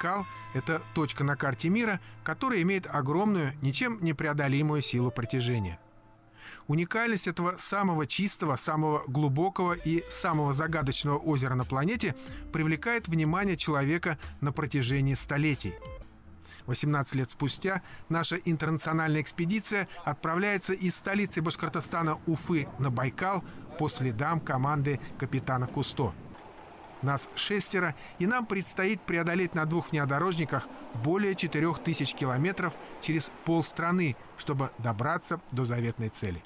Байкал – это точка на карте мира, которая имеет огромную, ничем не преодолимую силу притяжения. Уникальность этого самого чистого, самого глубокого и самого загадочного озера на планете привлекает внимание человека на протяжении столетий. 18 лет спустя наша интернациональная экспедиция отправляется из столицы Башкортостана Уфы на Байкал по следам команды капитана Кусто. Нас 6, и нам предстоит преодолеть на 2 внедорожниках более 4000 километров через полстраны, чтобы добраться до заветной цели.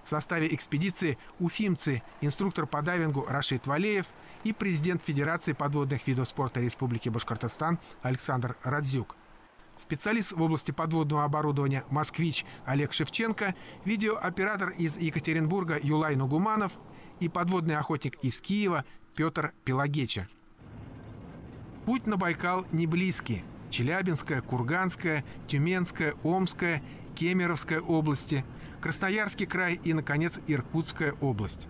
В составе экспедиции уфимцы, инструктор по дайвингу Рашид Валеев и президент Федерации подводных видов спорта Республики Башкортостан Александр Радзюк. Специалист в области подводного оборудования «Москвич» Олег Шевченко, видеооператор из Екатеринбурга Юлай Нугуманов и подводный охотник из Киева Петр Пелагеча. Путь на Байкал не близкий. Челябинская, Курганская, Тюменская, Омская, Кемеровская области, Красноярский край и, наконец, Иркутская область.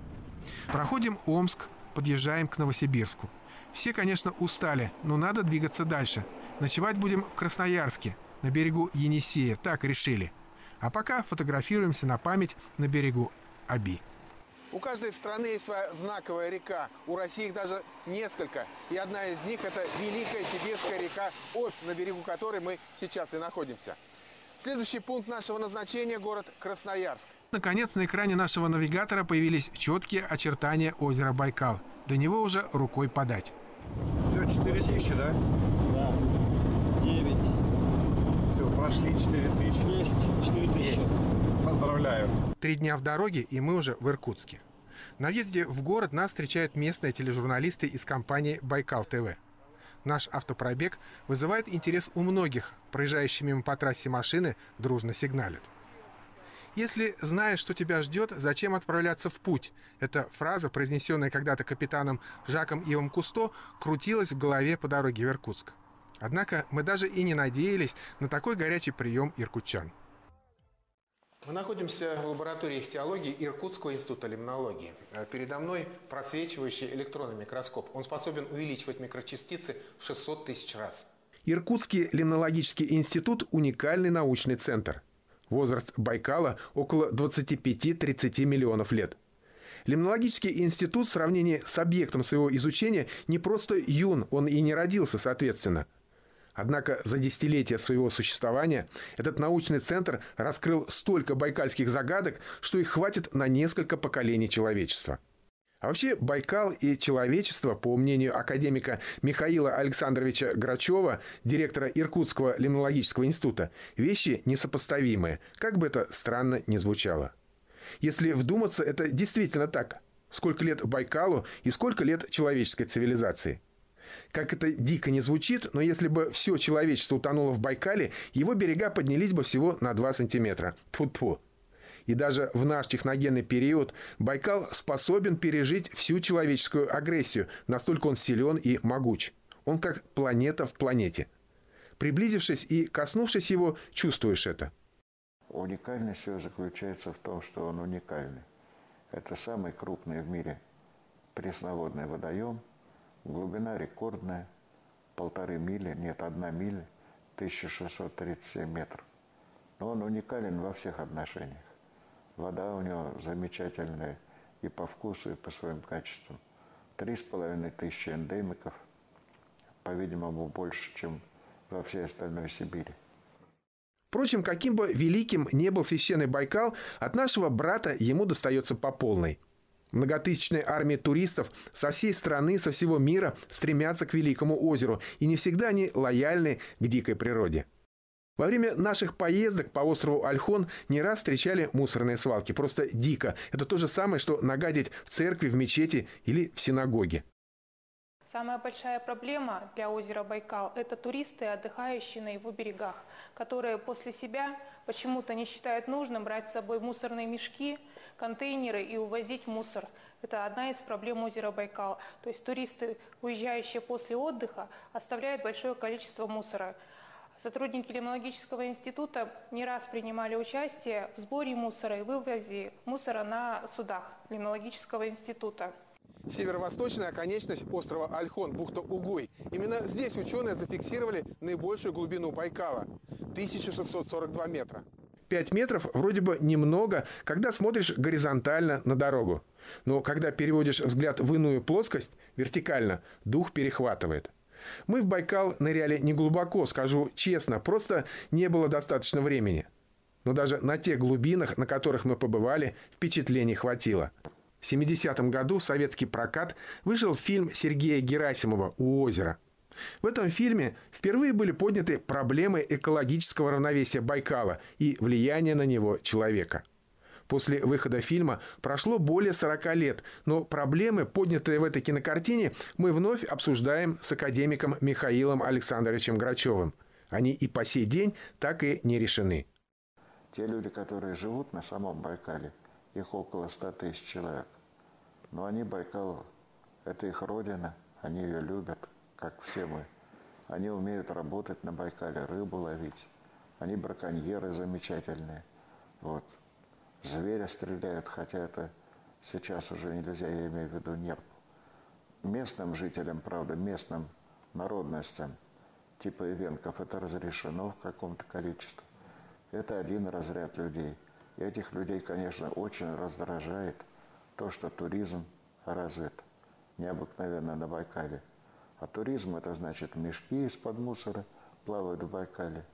Проходим Омск, подъезжаем к Новосибирску. Все, конечно, устали, но надо двигаться дальше. Ночевать будем в Красноярске, на берегу Енисея, так решили. А пока фотографируемся на память на берегу Оби. У каждой страны есть своя знаковая река. У России их даже несколько. И одна из них – это Великая Сибирская река Обь, на берегу которой мы сейчас и находимся. Следующий пункт нашего назначения – город Красноярск. Наконец, на экране нашего навигатора появились четкие очертания озера Байкал. До него уже рукой подать. Все, 4000, да? Да. 9. Все, прошли 4000. Есть. 4000. Поздравляю. 3 дня в дороге, и мы уже в Иркутске. На въезде в город нас встречают местные тележурналисты из компании «Байкал ТВ». Наш автопробег вызывает интерес у многих. Проезжающие мимо по трассе машины дружно сигналят. «Если знаешь, что тебя ждет, зачем отправляться в путь?» Эта фраза, произнесенная когда-то капитаном Жаком Ивом Кусто, крутилась в голове по дороге в Иркутск. Однако мы даже и не надеялись на такой горячий прием иркутчан. Мы находимся в лаборатории ихтиологии Иркутского института лимнологии. Передо мной просвечивающий электронный микроскоп. Он способен увеличивать микрочастицы в 600 тысяч раз. Иркутский лимнологический институт – уникальный научный центр. Возраст Байкала около 25-30 миллионов лет. Лимнологический институт в сравнении с объектом своего изучения не просто юн, он и не родился соответственно. Однако за десятилетия своего существования этот научный центр раскрыл столько байкальских загадок, что их хватит на несколько поколений человечества. А вообще Байкал и человечество, по мнению академика Михаила Александровича Грачева, директора Иркутского лимнологического института, вещи несопоставимые, как бы это странно ни звучало. Если вдуматься, это действительно так. Сколько лет Байкалу и сколько лет человеческой цивилизации. Как это дико не звучит, но если бы все человечество утонуло в Байкале, его берега поднялись бы всего на 2 сантиметра. Тьфу-тьфу. И даже в наш техногенный период Байкал способен пережить всю человеческую агрессию, настолько он силен и могуч. Он как планета в планете. Приблизившись и коснувшись его, чувствуешь это. Уникальность его заключается в том, что он уникальный. Это самый крупный в мире пресноводный водоем. Глубина рекордная, 1,5 мили, нет, 1 миля, 1637 метров. Но он уникален во всех отношениях. Вода у него замечательная и по вкусу, и по своим качествам. 3500 эндемиков, по-видимому, больше, чем во всей остальной Сибири. Впрочем, каким бы великим ни был священный Байкал, от нашего брата ему достается по полной. Многотысячные армии туристов со всей страны, со всего мира стремятся к Великому озеру, и не всегда они лояльны к дикой природе. Во время наших поездок по острову Ольхон не раз встречали мусорные свалки. Просто дико. Это то же самое, что нагадить в церкви, в мечети или в синагоге. Самая большая проблема для озера Байкал – это туристы, отдыхающие на его берегах, которые после себя почему-то не считают нужным брать с собой мусорные мешки, контейнеры и увозить мусор. Это одна из проблем озера Байкал. То есть туристы, уезжающие после отдыха, оставляют большое количество мусора. Сотрудники лимнологического института не раз принимали участие в сборе мусора и вывозе мусора на судах лимнологического института. Северо-восточная оконечность острова Ольхон, бухта Угуй. Именно здесь ученые зафиксировали наибольшую глубину Байкала – 1642 метра. 5 метров вроде бы немного, когда смотришь горизонтально на дорогу. Но когда переводишь взгляд в иную плоскость, вертикально, дух перехватывает. Мы в Байкал ныряли не глубоко, скажу честно, просто не было достаточно времени. Но даже на тех глубинах, на которых мы побывали, впечатлений хватило. В 70-м году в советский прокат вышел фильм Сергея Герасимова «У озера». В этом фильме впервые были подняты проблемы экологического равновесия Байкала и влияния на него человека. После выхода фильма прошло более 40 лет, но проблемы, поднятые в этой кинокартине, мы вновь обсуждаем с академиком Михаилом Александровичем Грачевым. Они и по сей день так и не решены. Те люди, которые живут на самом Байкале, их около 100 тысяч человек. Но они Байкал, это их родина, они ее любят, как все мы. Они умеют работать на Байкале, рыбу ловить. Они браконьеры замечательные. Вот. Зверя стреляют, хотя это сейчас уже нельзя, я имею в виду нерпу. Местным жителям, правда, местным народностям, типа ивенков, это разрешено в каком-то количестве. Это один разряд людей. И этих людей, конечно, очень раздражает то, что туризм развит необыкновенно на Байкале. А туризм – это значит мешки из-под мусора плавают в Байкале,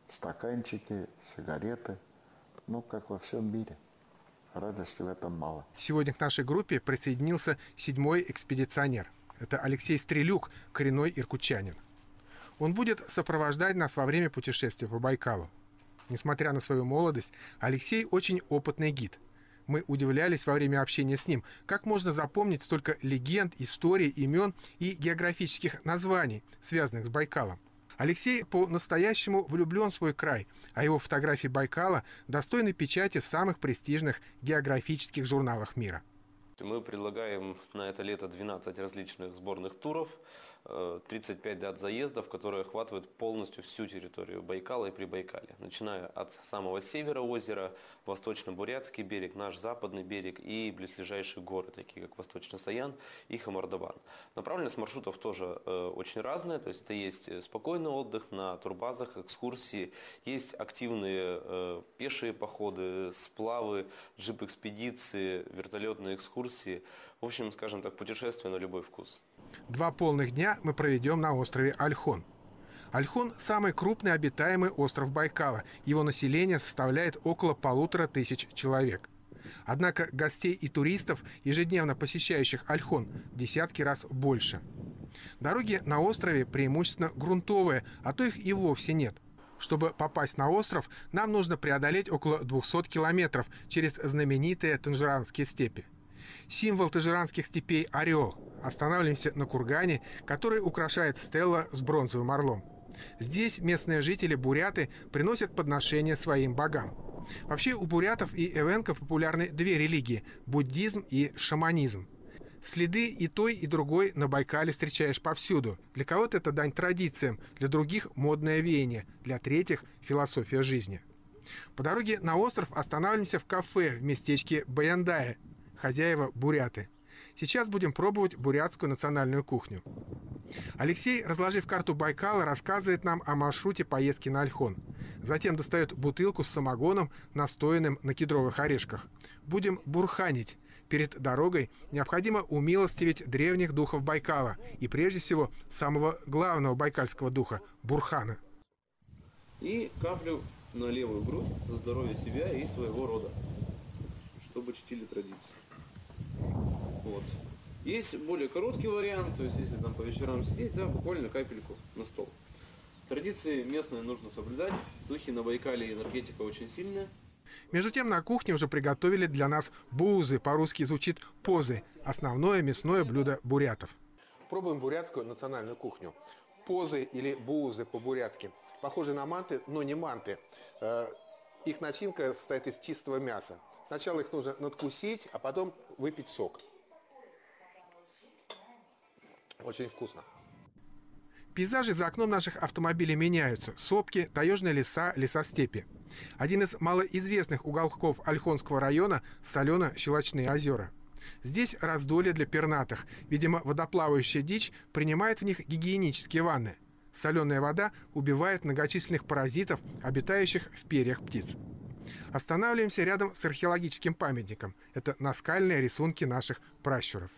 стаканчики, сигареты, ну, как во всем мире. Радости в этом мало. Сегодня к нашей группе присоединился 7-й экспедиционер. Это Алексей Стрелюк, коренной иркутчанин. Он будет сопровождать нас во время путешествия по Байкалу. Несмотря на свою молодость, Алексей очень опытный гид. Мы удивлялись во время общения с ним, как можно запомнить столько легенд, историй, имен и географических названий, связанных с Байкалом. Алексей по-настоящему влюблен в свой край, а его фотографии Байкала достойны печати в самых престижных географических журналах мира. Мы предлагаем на это лето 12 различных сборных туров, 35 дат заездов, которые охватывают полностью всю территорию Байкала и Прибайкалья. Начиная от самого севера озера, Восточно-Бурятский берег, наш западный берег и близлежащие горы, такие как Восточно-Саян и Хамардабан. Направленность маршрутов тоже очень разная, то есть это есть спокойный отдых на турбазах, экскурсии, есть активные пешие походы, сплавы, джип-экспедиции, вертолетные экскурсии. В общем, скажем так, путешествие на любой вкус. 2 полных дня мы проведем на острове Ольхон. Ольхон – самый крупный обитаемый остров Байкала. Его население составляет около 1500 человек. Однако гостей и туристов, ежедневно посещающих Ольхон, в десятки раз больше. Дороги на острове преимущественно грунтовые, а то их и вовсе нет. Чтобы попасть на остров, нам нужно преодолеть около 200 километров через знаменитые Танжеранские степи. Символ Танжеранских степей – орел. Останавливаемся на кургане, который украшает стелла с бронзовым орлом. Здесь местные жители, буряты, приносят подношения своим богам. Вообще у бурятов и эвенков популярны 2 религии – буддизм и шаманизм. Следы и той, и другой на Байкале встречаешь повсюду. Для кого-то это дань традициям, для других – модное веяние, для третьих – философия жизни. По дороге на остров останавливаемся в кафе в местечке Баяндая. Хозяева – буряты. Сейчас будем пробовать бурятскую национальную кухню. Алексей, разложив карту Байкала, рассказывает нам о маршруте поездки на Ольхон. Затем достает бутылку с самогоном, настоянным на кедровых орешках. Будем бурханить. Перед дорогой необходимо умилостивить древних духов Байкала и, прежде всего, самого главного байкальского духа – Бурхана. И каплю на левую грудь за здоровье себя и своего рода, чтобы чтили традиции. Вот. Есть более короткий вариант, то есть если там по вечерам сидеть, да, буквально капельку на стол. Традиции местные нужно соблюдать, духи на Байкале, энергетика очень сильная. Между тем на кухне уже приготовили для нас бузы, по-русски звучит позы, основное мясное блюдо бурятов. Пробуем бурятскую национальную кухню. Позы или бузы по-бурятски. Похожи на манты, но не манты. Их начинка состоит из чистого мяса. Сначала их нужно надкусить, а потом выпить сок. Очень вкусно. Пейзажи за окном наших автомобилей меняются. Сопки, таежные леса, лесостепи. Один из малоизвестных уголков Ольхонского района – солено-щелочные озера. Здесь раздолье для пернатых. Видимо, водоплавающая дичь принимает в них гигиенические ванны. Соленая вода убивает многочисленных паразитов, обитающих в перьях птиц. Останавливаемся рядом с археологическим памятником. Это наскальные рисунки наших пращуров.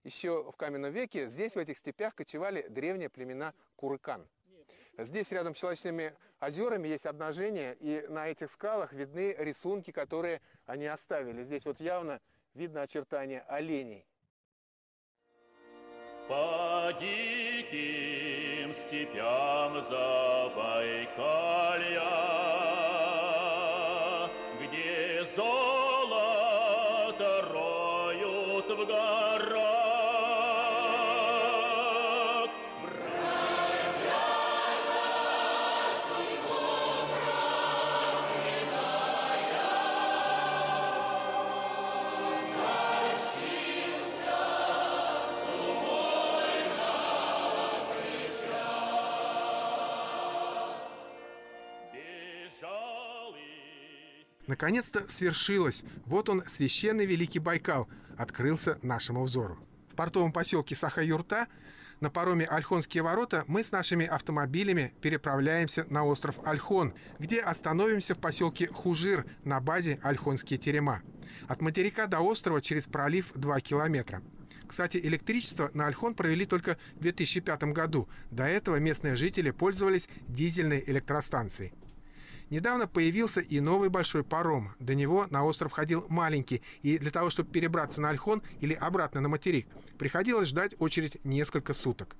Еще в каменном веке здесь, в этих степях, кочевали древние племена Курыкан. Здесь рядом с Щелочными озерами есть обнажения, и на этих скалах видны рисунки, которые они оставили. Здесь вот явно видно очертания оленей. По диким степям Забайкалья, где золото роют в горах, Наконец-то свершилось. Вот он, священный Великий Байкал, открылся нашему взору. В портовом поселке Саха-Юрта на пароме Ольхонские ворота мы с нашими автомобилями переправляемся на остров Ольхон, где остановимся в поселке Хужир на базе Ольхонские терема. От материка до острова через пролив 2 километра. Кстати, электричество на Ольхон провели только в 2005 году. До этого местные жители пользовались дизельной электростанцией. Недавно появился и новый большой паром. До него на остров ходил маленький, и для того, чтобы перебраться на Ольхон или обратно на материк, приходилось ждать очередь несколько суток.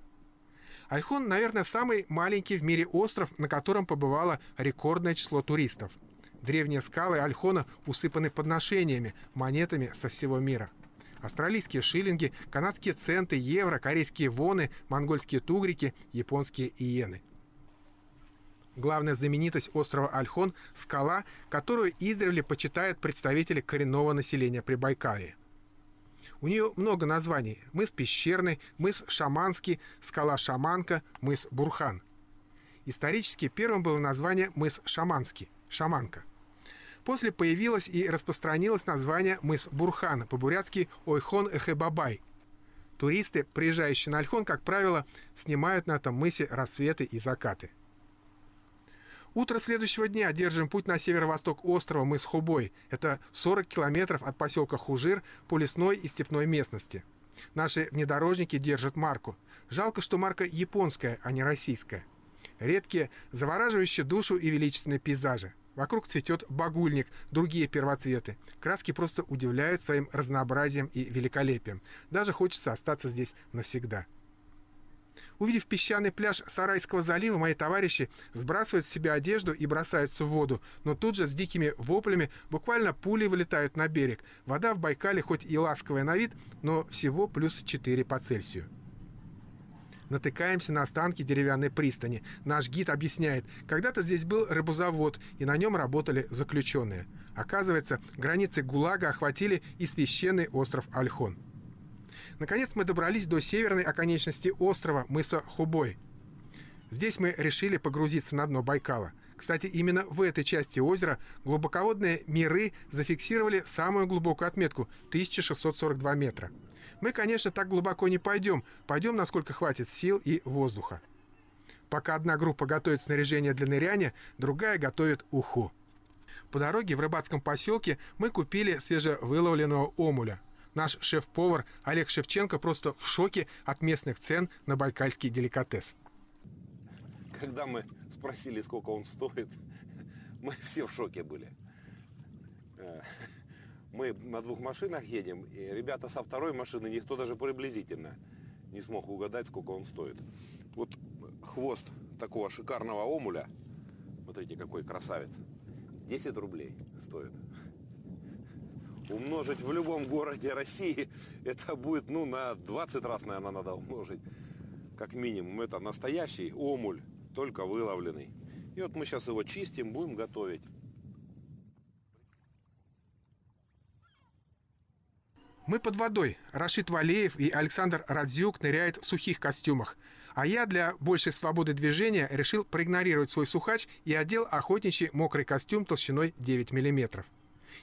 Ольхон, наверное, самый маленький в мире остров, на котором побывало рекордное число туристов. Древние скалы Ольхона усыпаны подношениями, монетами со всего мира. Австралийские шиллинги, канадские центы, евро, корейские воны, монгольские тугрики, японские иены. Главная знаменитость острова Ольхон – скала, которую издревле почитают представители коренного населения Прибайкалья. У нее много названий: мыс Пещерный, мыс Шаманский, скала Шаманка, мыс Бурхан. Исторически первым было название мыс Шаманский, Шаманка. После появилось и распространилось название мыс Бурхан, по-бурятски Ойхон-Эхе-Бабай. Туристы, приезжающие на Ольхон, как правило, снимают на этом мысе рассветы и закаты. Утро следующего дня держим путь на северо-восток острова мыс Хубой. Это 40 километров от поселка Хужир по лесной и степной местности. Наши внедорожники держат марку. Жалко, что марка японская, а не российская. Редкие, завораживающие душу и величественные пейзажи. Вокруг цветет багульник, другие первоцветы. Краски просто удивляют своим разнообразием и великолепием. Даже хочется остаться здесь навсегда. Увидев песчаный пляж Сарайского залива, мои товарищи сбрасывают с себя одежду и бросаются в воду, но тут же с дикими воплями буквально пулей вылетают на берег. Вода в Байкале хоть и ласковая на вид, но всего плюс 4 по Цельсию. Натыкаемся на останки деревянной пристани. Наш гид объясняет, когда-то здесь был рыбозавод, и на нем работали заключенные. Оказывается, границы ГУЛАГа охватили и священный остров Ольхон. Наконец мы добрались до северной оконечности острова, мыса Хубой. Здесь мы решили погрузиться на дно Байкала. Кстати, именно в этой части озера глубоководные миры зафиксировали самую глубокую отметку – 1642 метра. Мы, конечно, так глубоко не пойдем. Пойдем, насколько хватит сил и воздуха. Пока одна группа готовит снаряжение для ныряния, другая готовит уху. По дороге в рыбацком поселке мы купили свежевыловленного омуля. Наш шеф-повар Олег Шевченко просто в шоке от местных цен на байкальский деликатес. Когда мы спросили, сколько он стоит, мы все в шоке были. Мы на 2 машинах едем, и ребята со второй машины, никто даже приблизительно не смог угадать, сколько он стоит. Вот хвост такого шикарного омуля, смотрите, какой красавец, 10 рублей стоит. Умножить в любом городе России, это будет, на 20 раз, наверное, надо умножить. Как минимум, это настоящий омуль, только выловленный. И вот мы сейчас его чистим, будем готовить. Мы под водой. Рашид Валеев и Александр Радзюк ныряют в сухих костюмах. А я для большей свободы движения решил проигнорировать свой сухач и одел охотничий мокрый костюм толщиной 9 мм.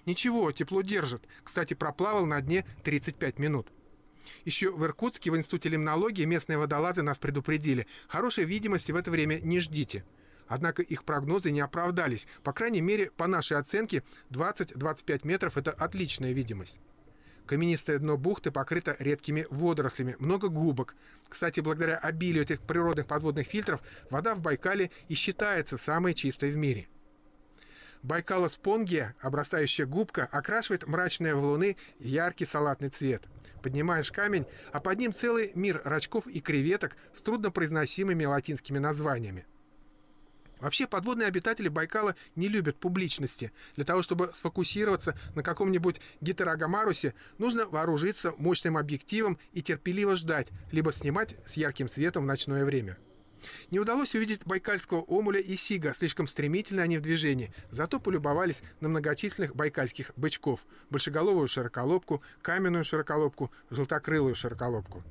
Ничего, тепло держит. Кстати, проплавал на дне 35 минут. Еще в Иркутске в Институте лимнологии местные водолазы нас предупредили. Хорошей видимости в это время не ждите. Однако их прогнозы не оправдались. По крайней мере, по нашей оценке, 20-25 метров – это отличная видимость. Каменистое дно бухты покрыто редкими водорослями, много губок. Кстати, благодаря обилию этих природных подводных фильтров, вода в Байкале и считается самой чистой в мире. Байкалоспонгия, обрастающая губка, окрашивает мрачные валуны в яркий салатный цвет. Поднимаешь камень, а под ним целый мир рачков и креветок с труднопроизносимыми латинскими названиями. Вообще, подводные обитатели Байкала не любят публичности. Для того, чтобы сфокусироваться на каком-нибудь гетерогомарусе, нужно вооружиться мощным объективом и терпеливо ждать, либо снимать с ярким светом в ночное время. Не удалось увидеть байкальского омуля и сига, слишком стремительно они в движении, зато полюбовались на многочисленных байкальских бычков, большеголовую широколобку, каменную широколобку, желтокрылую широколобку.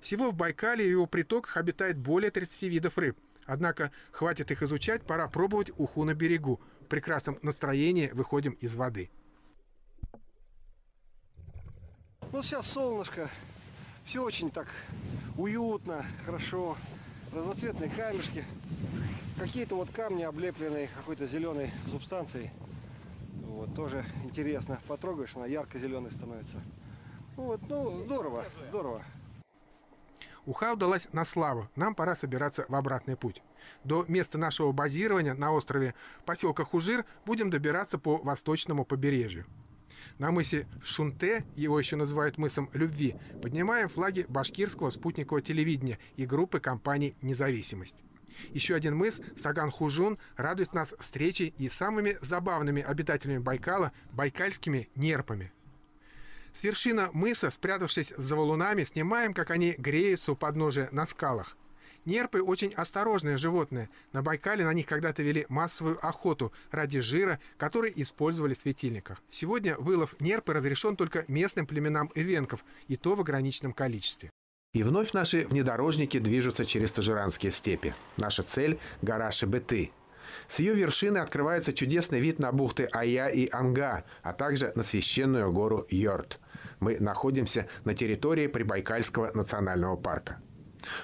Всего в Байкале и его притоках обитает более 30 видов рыб. Однако хватит их изучать, пора пробовать уху на берегу. В прекрасном настроении выходим из воды. Ну, сейчас солнышко. Все очень так уютно, хорошо. Разноцветные камешки. Какие-то вот камни, облепленные какой-то зеленой субстанцией. Вот, тоже интересно. Потрогаешь, она ярко-зеленой становится. Вот, ну, здорово, здорово. Уха удалась на славу. Нам пора собираться в обратный путь. До места нашего базирования на острове поселка Хужир будем добираться по восточному побережью. На мысе Шунте, его еще называют мысом Любви, поднимаем флаги башкирского спутникового телевидения и группы компании «Независимость». Еще один мыс, Саган-Хужун, радует нас встречей и самыми забавными обитателями Байкала – байкальскими нерпами. С вершины мыса, спрятавшись за валунами, снимаем, как они греются у подножия на скалах. Нерпы очень осторожные животные. На Байкале на них когда-то вели массовую охоту ради жира, который использовали в светильниках. Сегодня вылов нерпы разрешен только местным племенам эвенков, и то в ограниченном количестве. И вновь наши внедорожники движутся через Тажиранские степи. Наша цель – гора Шебеты. С ее вершины открывается чудесный вид на бухты Ая и Анга, а также на священную гору Йорт. Мы находимся на территории Прибайкальского национального парка.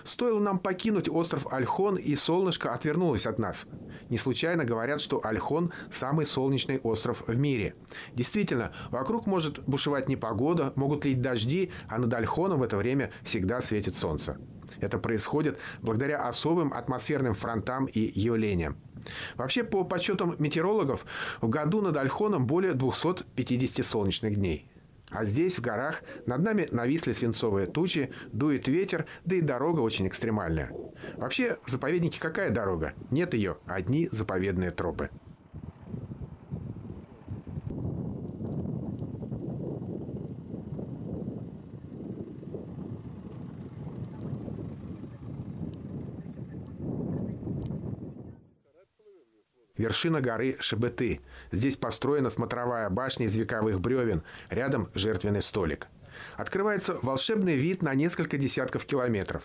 Стоило нам покинуть остров Ольхон, и солнышко отвернулось от нас. Не случайно говорят, что Ольхон – самый солнечный остров в мире. Действительно, вокруг может бушевать непогода, могут лить дожди, а над Ольхоном в это время всегда светит солнце. Это происходит благодаря особым атмосферным фронтам и явлениям. Вообще, по подсчетам метеорологов, в году над Ольхоном более 250 солнечных дней. А здесь, в горах, над нами нависли свинцовые тучи, дует ветер, да и дорога очень экстремальная. Вообще, в заповеднике какая дорога? Нет ее, одни заповедные тропы. Вершина горы Шебеты. Здесь построена смотровая башня из вековых бревен. Рядом жертвенный столик. Открывается волшебный вид на несколько десятков километров.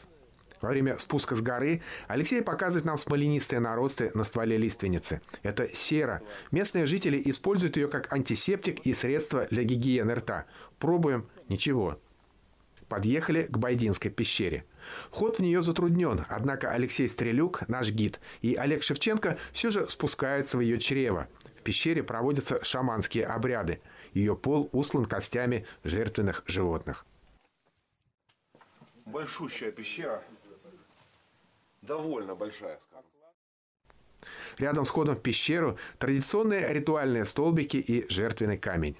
Во время спуска с горы Алексей показывает нам смоленистые наросты на стволе лиственницы. Это сера. Местные жители используют ее как антисептик и средство для гигиены рта. Пробуем. Ничего. Подъехали к Байдинской пещере. Вход в нее затруднен, однако Алексей Стрелюк, наш гид, и Олег Шевченко все же спускаются в ее чрево. В пещере проводятся шаманские обряды. Ее пол услан костями жертвенных животных. Большущая пещера. Довольно большая, скажем. Рядом с входом в пещеру традиционные ритуальные столбики и жертвенный камень.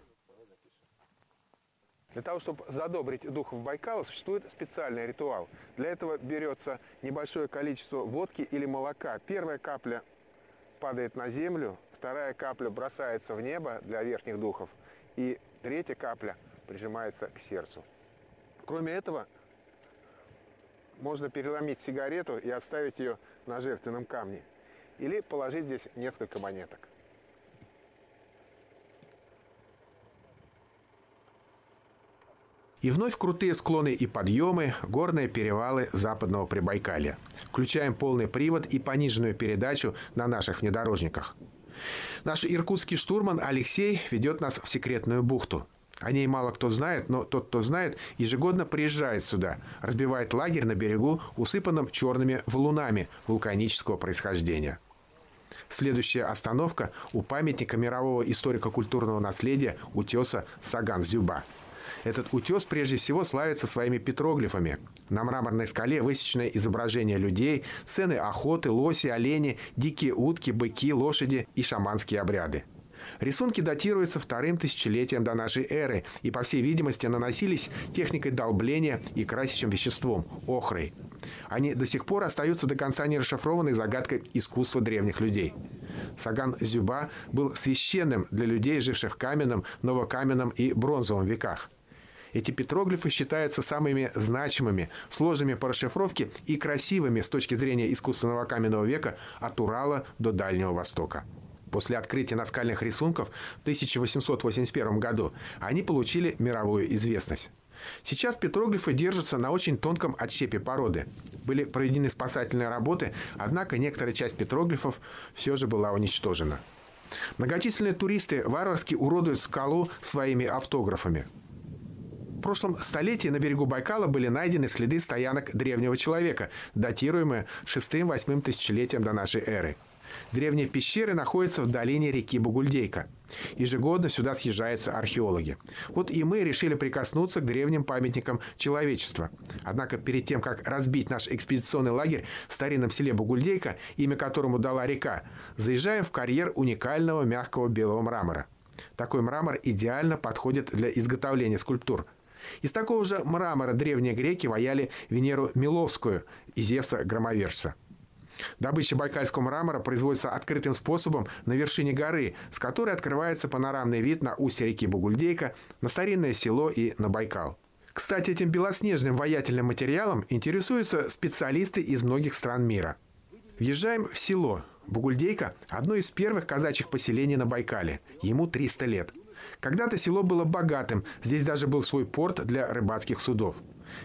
Для того, чтобы задобрить духов Байкала, существует специальный ритуал. Для этого берется небольшое количество водки или молока. Первая капля падает на землю, вторая капля бросается в небо для верхних духов, и третья капля прижимается к сердцу. Кроме этого, можно переломить сигарету и оставить ее на жертвенном камне. Или положить здесь несколько монеток. И вновь крутые склоны и подъемы, горные перевалы западного Прибайкалья. Включаем полный привод и пониженную передачу на наших внедорожниках. Наш иркутский штурман Алексей ведет нас в секретную бухту. О ней мало кто знает, но тот, кто знает, ежегодно приезжает сюда, разбивает лагерь на берегу, усыпанном черными валунами вулканического происхождения. Следующая остановка у памятника мирового историко-культурного наследия утеса Саган-Зюба. Этот утес прежде всего славится своими петроглифами. На мраморной скале высечено изображение людей, сцены охоты, лоси, олени, дикие утки, быки, лошади и шаманские обряды. Рисунки датируются вторым тысячелетием до нашей эры и, по всей видимости, наносились техникой долбления и красящим веществом – охрой. Они до сих пор остаются до конца не расшифрованной загадкой искусства древних людей. Саган-Зюба был священным для людей, живших в каменном, новокаменном и бронзовом веках. Эти петроглифы считаются самыми значимыми, сложными по расшифровке и красивыми с точки зрения искусственного каменного века от Урала до Дальнего Востока. После открытия наскальных рисунков в 1881 году они получили мировую известность. Сейчас петроглифы держатся на очень тонком отщепе породы. Были проведены спасательные работы, однако некоторая часть петроглифов все же была уничтожена. Многочисленные туристы варварски уродуют скалу своими автографами. В прошлом столетии на берегу Байкала были найдены следы стоянок древнего человека, датируемые 6-8 тысячелетием до нашей эры. Древние пещеры находятся в долине реки Бугульдейка. Ежегодно сюда съезжаются археологи. Вот и мы решили прикоснуться к древним памятникам человечества. Однако перед тем, как разбить наш экспедиционный лагерь в старинном селе Бугульдейка, имя которому дала река, заезжаем в карьер уникального мягкого белого мрамора. Такой мрамор идеально подходит для изготовления скульптур. Из такого же мрамора древние греки ваяли Венеру Миловскую и Зевса-громовержца. Добыча байкальского мрамора производится открытым способом на вершине горы, с которой открывается панорамный вид на устье реки Бугульдейка, на старинное село и на Байкал. Кстати, этим белоснежным ваятельным материалом интересуются специалисты из многих стран мира. Въезжаем в село. Бугульдейка – одно из первых казачьих поселений на Байкале. Ему 300 лет. Когда-то село было богатым, здесь даже был свой порт для рыбацких судов.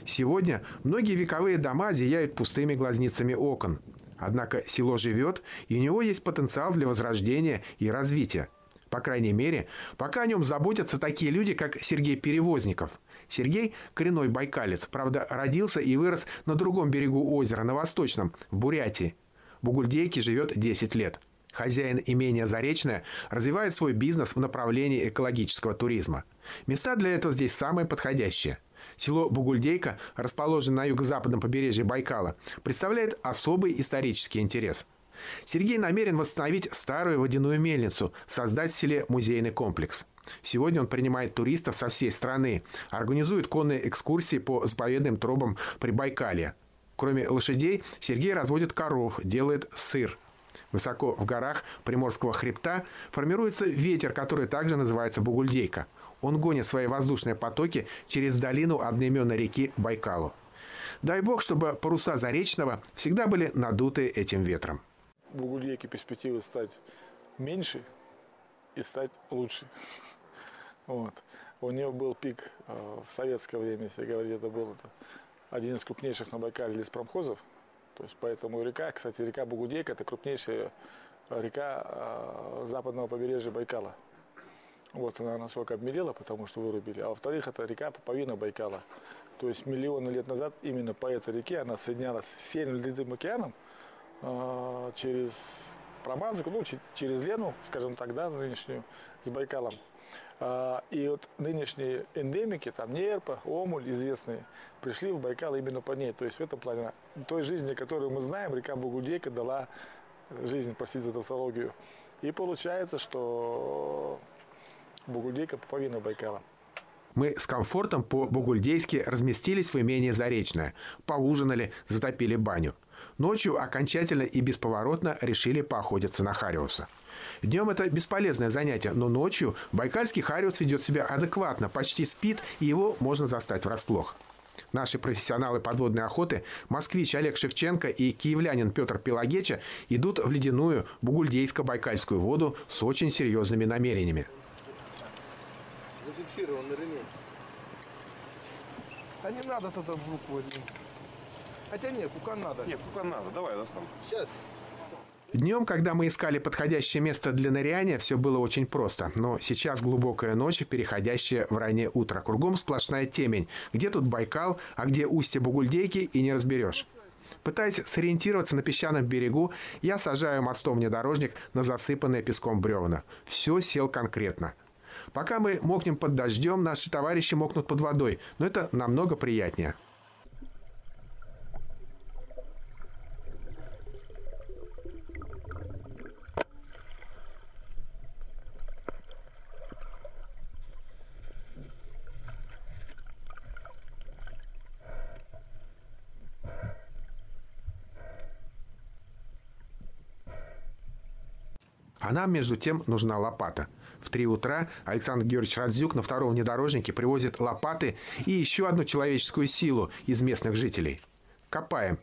Сегодня многие вековые дома зияют пустыми глазницами окон. Однако село живет, и у него есть потенциал для возрождения и развития. По крайней мере, пока о нем заботятся такие люди, как Сергей Перевозников. Сергей – коренной байкалец, правда, родился и вырос на другом берегу озера, на Восточном, в Бурятии. В Бугульдейке живет 10 лет. Хозяин имения Заречное развивает свой бизнес в направлении экологического туризма. Места для этого здесь самые подходящие. Село Бугульдейка, расположенное на юго-западном побережье Байкала, представляет особый исторический интерес. Сергей намерен восстановить старую водяную мельницу, создать в селе музейный комплекс. Сегодня он принимает туристов со всей страны, организует конные экскурсии по заповедным тропам Прибайкалья. Кроме лошадей, Сергей разводит коров, делает сыр. Высоко в горах Приморского хребта формируется ветер, который также называется Бугульдейка. Он гонит свои воздушные потоки через долину одноименной реки Байкалу. Дай бог, чтобы паруса Заречного всегда были надуты этим ветром. В Бугульдейке перспективы стать меньше и стать лучше. Вот. У него был пик в советское время, если говорить, это был один из крупнейших на Байкале леспромхозов. То есть поэтому река, кстати, река Бугульдейка – это крупнейшая река западного побережья Байкала. Вот она насколько обмелела, потому что вырубили. А во-вторых, это река пуповина Байкала. То есть миллионы лет назад именно по этой реке она соединялась с Северным Ледовитым океаном через Проманзику, ну, через Лену, скажем так, да, нынешнюю, с Байкалом. И вот нынешние эндемики, там Нерпа, Омуль известные, пришли в Байкал именно по ней. То есть в этом плане той жизни, которую мы знаем, река Бугульдейка дала жизнь, простите за тавтологию. И получается, что Бугульдейка пуповина Байкала. Мы с комфортом по-бугульдейски разместились в имении Заречное, поужинали, затопили баню. Ночью окончательно и бесповоротно решили поохотиться на хариуса. Днем это бесполезное занятие, но ночью байкальский хариус ведет себя адекватно, почти спит, и его можно застать врасплох. Наши профессионалы подводной охоты, москвич Олег Шевченко и киевлянин Петр Пелагеча, идут в ледяную бугульдейско-байкальскую воду с очень серьезными намерениями. Зафиксированный ремень. А не надо тогда в руку возьми. Хотя нет, кукан надо. Нет, кукан надо. Давай я достану. Сейчас. Днем, когда мы искали подходящее место для ныряния, все было очень просто. Но сейчас глубокая ночь, переходящая в раннее утро. Кругом сплошная темень. Где тут Байкал, а где устье Бугульдейки, и не разберешь. Пытаясь сориентироваться на песчаном берегу, я сажаю мостом внедорожник на засыпанное песком бревна. Все сел конкретно. Пока мы мокнем под дождем, наши товарищи мокнут под водой. Но это намного приятнее. А нам, между тем, нужна лопата. В 3 утра Александр Георгиевич Радзюк на втором внедорожнике привозит лопаты и еще одну человеческую силу из местных жителей. Копаем.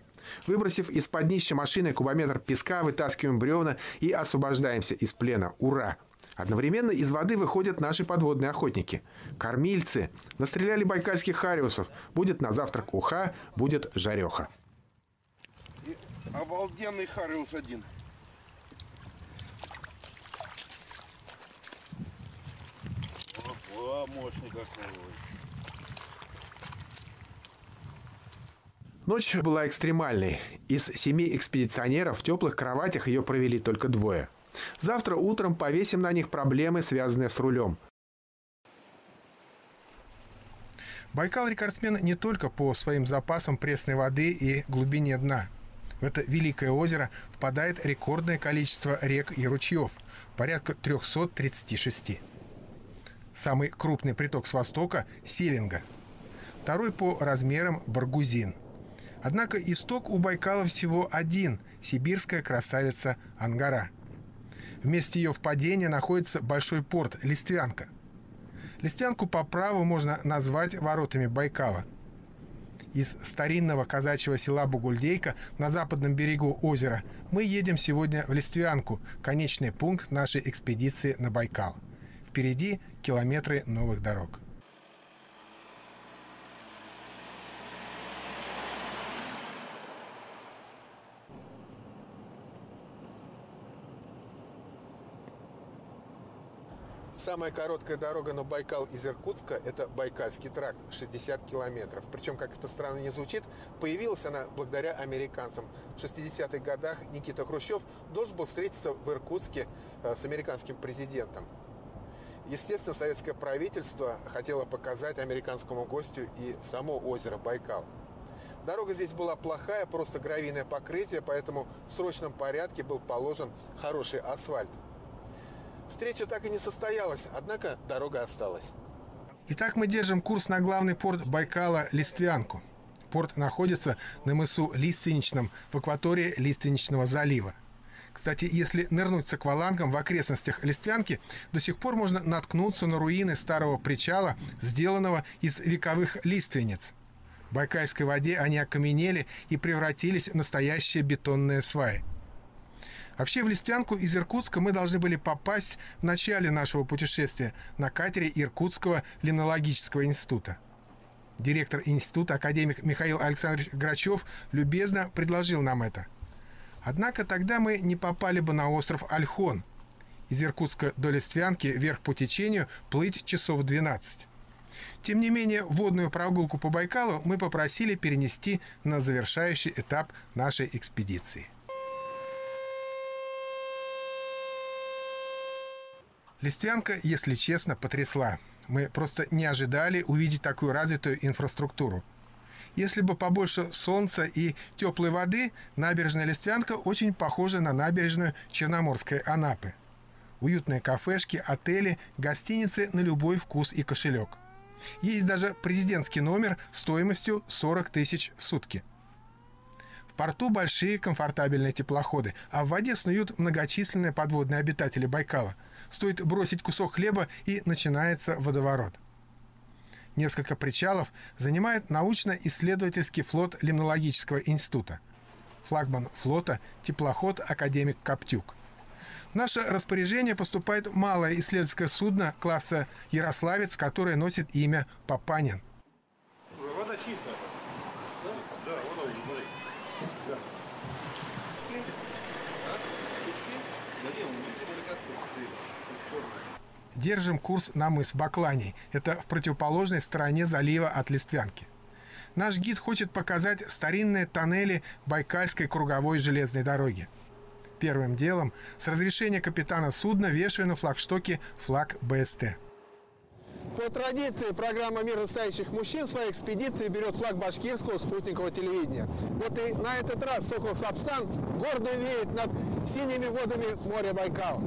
Выбросив из-под днища машины кубометр песка, вытаскиваем бревна и освобождаемся из плена. Ура! Одновременно из воды выходят наши подводные охотники. Кормильцы. Настреляли байкальских хариусов. Будет на завтрак уха, будет жареха. И обалденный хариус один. О, мощный какой. Ночь была экстремальной. Из 7 экспедиционеров в теплых кроватях ее провели только 2. Завтра утром повесим на них проблемы, связанные с рулем. Байкал рекордсмен не только по своим запасам пресной воды и глубине дна. В это великое озеро впадает рекордное количество рек и ручьев – порядка 336. Самый крупный приток с востока – Селинга. Второй по размерам – Баргузин. Однако исток у Байкала всего один – сибирская красавица Ангара. В месте ее впадения находится большой порт – Листвянка. Листвянку по праву можно назвать воротами Байкала. Из старинного казачьего села Бугульдейка на западном берегу озера мы едем сегодня в Листвянку, конечный пункт нашей экспедиции на Байкал. Впереди километры новых дорог. Самая короткая дорога на Байкал из Иркутска – это Байкальский тракт, 60 километров. Причем, как это странно не звучит, появилась она благодаря американцам. В 60-х годах Никита Хрущев должен был встретиться в Иркутске с американским президентом. Естественно, советское правительство хотело показать американскому гостю и само озеро Байкал. Дорога здесь была плохая, просто гравийное покрытие, поэтому в срочном порядке был положен хороший асфальт. Встреча так и не состоялась, однако дорога осталась. Итак, мы держим курс на главный порт Байкала – Листвянку. Порт находится на мысу Лиственничном в акватории Лиственничного залива. Кстати, если нырнуть с аквалангом в окрестностях Листвянки, до сих пор можно наткнуться на руины старого причала, сделанного из вековых лиственниц. В байкальской воде они окаменели и превратились в настоящие бетонные сваи. Вообще в Листвянку из Иркутска мы должны были попасть в начале нашего путешествия на катере Иркутского лимнологического института. Директор института, академик Михаил Александрович Грачев, любезно предложил нам это. Однако тогда мы не попали бы на остров Ольхон. Из Иркутска до Листвянки вверх по течению плыть часов 12. Тем не менее, водную прогулку по Байкалу мы попросили перенести на завершающий этап нашей экспедиции. Листвянка, если честно, потрясла. Мы просто не ожидали увидеть такую развитую инфраструктуру. Если бы побольше солнца и теплой воды, набережная Листвянка очень похожа на набережную Черноморской Анапы. Уютные кафешки, отели, гостиницы на любой вкус и кошелек. Есть даже президентский номер стоимостью 40 тысяч в сутки. В порту большие комфортабельные теплоходы, а в воде снуют многочисленные подводные обитатели Байкала. Стоит бросить кусок хлеба, и начинается водоворот. Несколько причалов занимает научно-исследовательский флот Лимнологического института. Флагман флота – теплоход «Академик Коптюк». В наше распоряжение поступает малое исследовательское судно класса «Ярославец», которое носит имя «Папанин». Вода чистая. Да, вода, смотри. Да. Держим курс на мыс Бакланий. Это в противоположной стороне залива от Листвянки. Наш гид хочет показать старинные тоннели Байкальской круговой железной дороги. Первым делом, с разрешения капитана судна, вешаю на флагштоке флаг БСТ. По традиции программа «Мир настоящих мужчин» в своей экспедиции берет флаг башкирского спутникового телевидения. Вот и на этот раз Сокол Сапсан гордо веет над синими водами моря Байкал.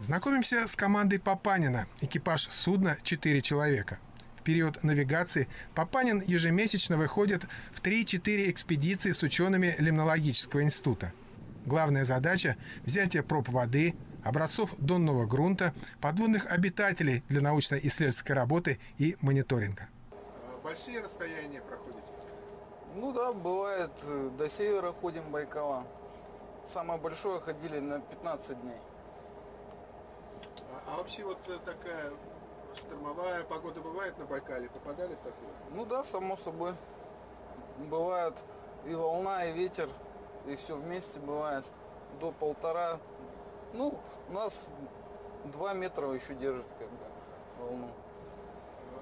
Знакомимся с командой Папанина. Экипаж судна 4 человека. В период навигации Папанин ежемесячно выходит в 3-4 экспедиции с учеными Лимнологического института. Главная задача – взятие проб воды, образцов донного грунта, подводных обитателей для научно-исследовательской работы и мониторинга. Большие расстояния проходите? Ну да, бывает, до севера ходим Байкала. Самое большое ходили на 15 дней. А вообще вот такая штормовая погода бывает на Байкале? Попадали в такую? Ну да, само собой. Бывает и волна, и ветер, и все вместе бывает. До 1,5. Ну, у нас 2 метра еще держит как бы волну.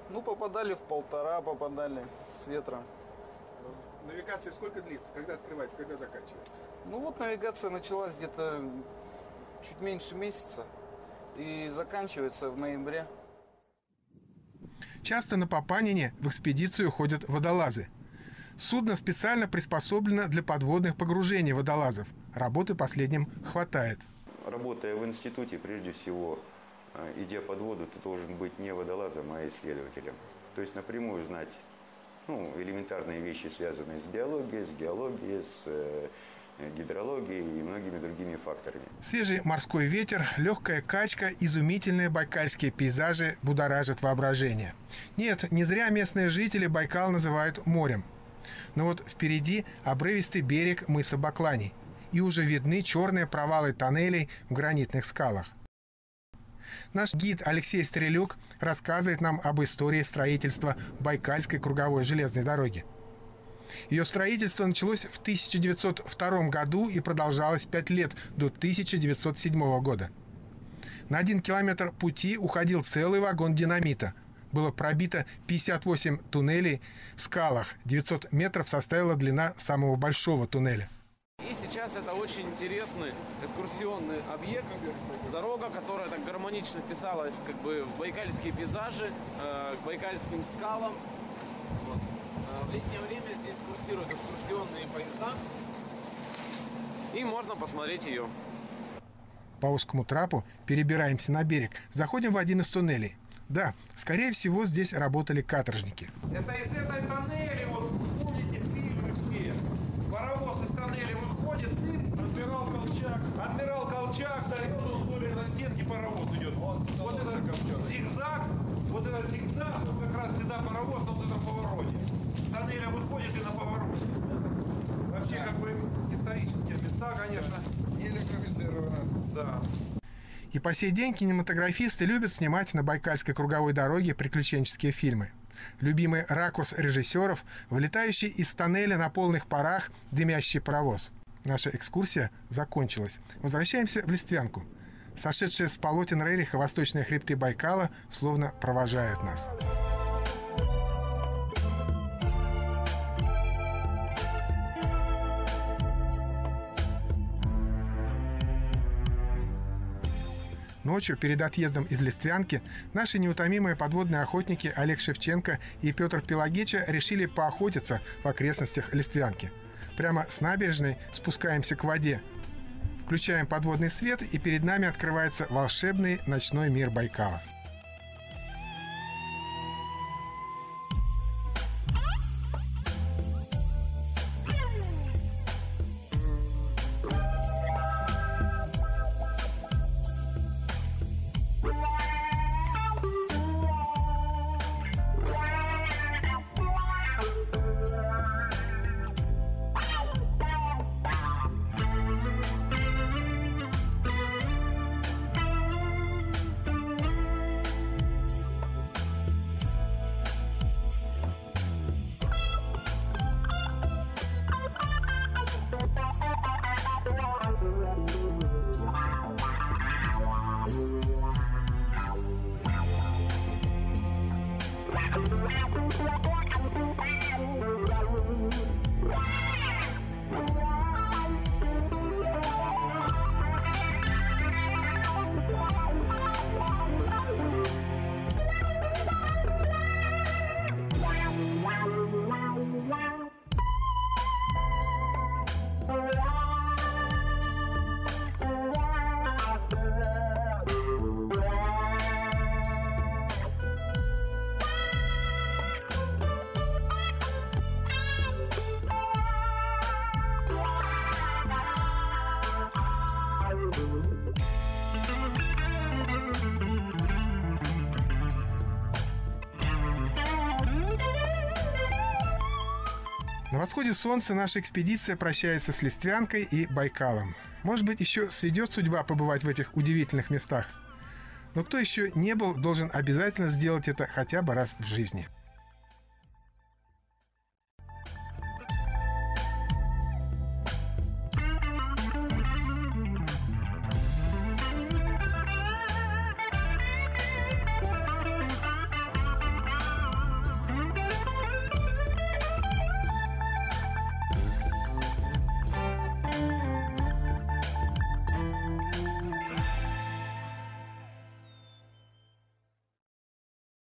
Ну, попадали в 1,5, попадали с ветром. Навигация сколько длится? Когда открывается, когда заканчивается? Ну вот навигация началась где-то чуть меньше месяца. И заканчивается в ноябре. Часто на Папанине в экспедицию ходят водолазы. Судно специально приспособлено для подводных погружений водолазов. Работы последним хватает. Работая в институте, прежде всего, идя под воду, ты должен быть не водолазом, а исследователем. То есть напрямую знать элементарные вещи, связанные с биологией, с геологией, с гидрологией и многими другими факторами. Свежий морской ветер, легкая качка, изумительные байкальские пейзажи будоражат воображение. Нет, не зря местные жители Байкал называют морем. Но вот впереди обрывистый берег мыса Бакланий. И уже видны черные провалы тоннелей в гранитных скалах. Наш гид Алексей Стрелюк рассказывает нам об истории строительства Байкальской круговой железной дороги. Ее строительство началось в 1902 году и продолжалось 5 лет, до 1907 года. На 1 километр пути уходил целый вагон динамита. Было пробито 58 туннелей в скалах. 900 метров составила длина самого большого туннеля. И сейчас это очень интересный экскурсионный объект. Дорога, которая так гармонично вписалась как бы в байкальские пейзажи, к байкальским скалам. Вот. В летнее время здесь курсируют экскурсионные поезда, и можно посмотреть ее. По узкому трапу перебираемся на берег, заходим в один из туннелей. Да, скорее всего, здесь работали каторжники. Это из этой тоннели, вот помните фильмы все. Паровоз из тоннеля выходит, адмирал Колчак, да, и он более на стенке паровоз идет. Вот этот зигзаг, вот как раз всегда паровоз на вот этом повороте. Тоннеля выходит и на повороте. Вообще, как бы, исторические места, конечно. Не электрифицировано. Да. И по сей день кинематографисты любят снимать на Байкальской круговой дороге приключенческие фильмы. Любимый ракурс режиссеров – вылетающий из тоннеля на полных парах дымящий паровоз. Наша экскурсия закончилась. Возвращаемся в Листвянку. Сошедшие с полотен Рериха восточные хребты Байкала словно провожают нас. Ночью, перед отъездом из Листвянки, наши неутомимые подводные охотники Олег Шевченко и Петр Пелагича решили поохотиться в окрестностях Листвянки. Прямо с набережной спускаемся к воде, включаем подводный свет, и перед нами открывается волшебный ночной мир Байкала. На восходе солнца наша экспедиция прощается с Листвянкой и Байкалом. Может быть, еще сведет судьба побывать в этих удивительных местах. Но кто еще не был, должен обязательно сделать это хотя бы раз в жизни.